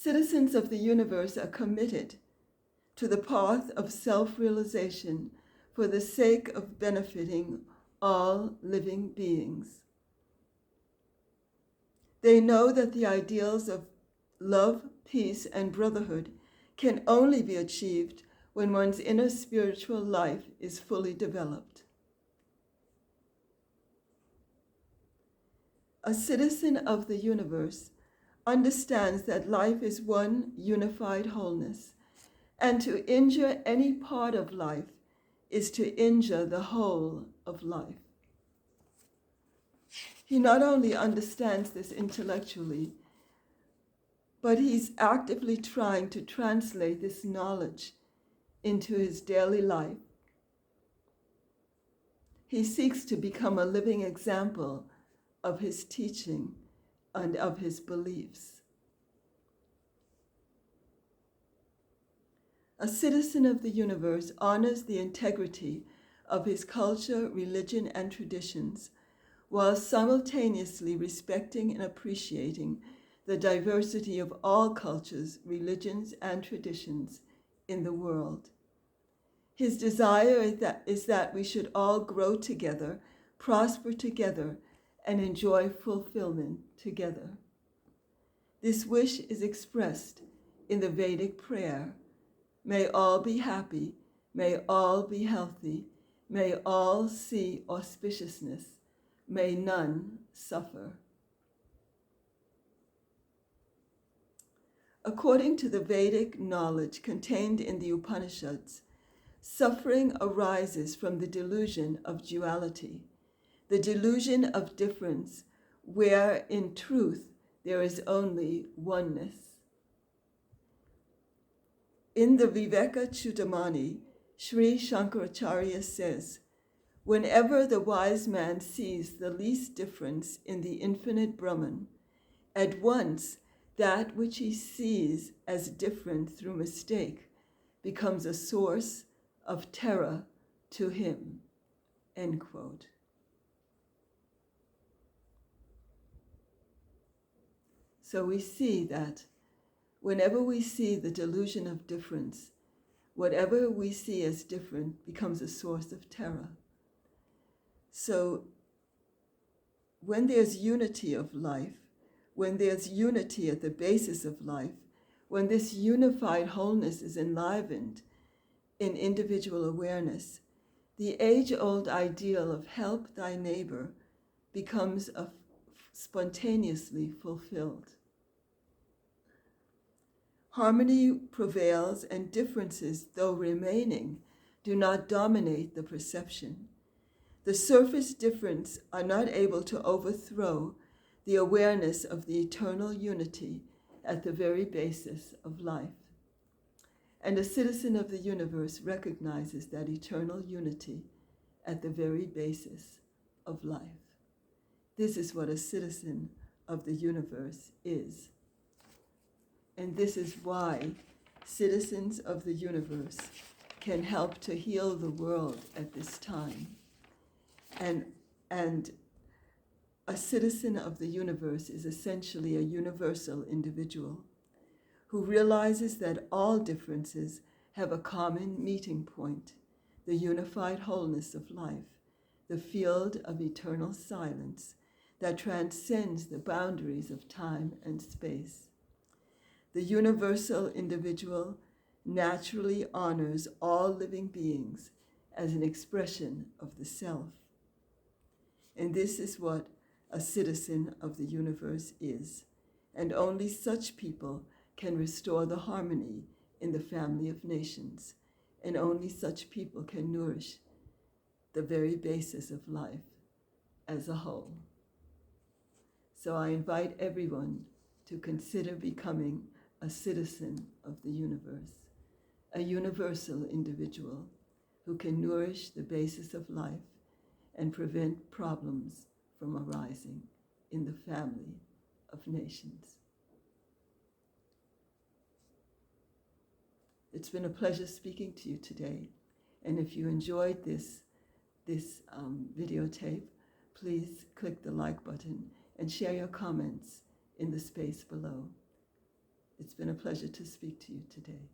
Citizens of the universe are committed to the path of self-realization for the sake of benefiting all living beings. They know that the ideals of love, peace, and brotherhood can only be achieved when one's inner spiritual life is fully developed. A citizen of the universe understands that life is one unified wholeness, and to injure any part of life is to injure the whole of life. He not only understands this intellectually, but he's actively trying to translate this knowledge into his daily life. He seeks to become a living example of his teaching and of his beliefs. A citizen of the universe honors the integrity of his culture, religion, and traditions, while simultaneously respecting and appreciating the diversity of all cultures, religions, and traditions in the world. His desire is that we should all grow together, prosper together, and enjoy fulfillment together. This wish is expressed in the Vedic prayer, "May all be happy, may all be healthy, may all see auspiciousness, may none suffer." According to the Vedic knowledge contained in the Upanishads, suffering arises from the delusion of duality, the delusion of difference, where in truth there is only oneness. In the Viveka Chudamani, Sri Shankaracharya says, "Whenever the wise man sees the least difference in the infinite Brahman, at once that which he sees as different through mistake becomes a source of terror to him." End quote. So we see that whenever we see the delusion of difference, whatever we see as different becomes a source of terror. So when there's unity of life, when there's unity at the basis of life, when this unified wholeness is enlivened in individual awareness, the age-old ideal of help thy neighbor becomes spontaneously fulfilled. Harmony prevails, and differences, though remaining, do not dominate the perception. The surface differences are not able to overthrow the awareness of the eternal unity at the very basis of life. And a citizen of the universe recognizes that eternal unity at the very basis of life. This is what a citizen of the universe is. And this is why citizens of the universe can help to heal the world at this time. And a citizen of the universe is essentially a universal individual who realizes that all differences have a common meeting point, the unified wholeness of life, the field of eternal silence that transcends the boundaries of time and space. The universal individual naturally honors all living beings as an expression of the self. And this is what a citizen of the universe is, and only such people can restore the harmony in the family of nations, and only such people can nourish the very basis of life as a whole. So I invite everyone to consider becoming a citizen of the universe, a universal individual who can nourish the basis of life and prevent problems from arising in the family of nations. It's been a pleasure speaking to you today. And if you enjoyed this videotape, please click the like button and share your comments in the space below. It's been a pleasure to speak to you today.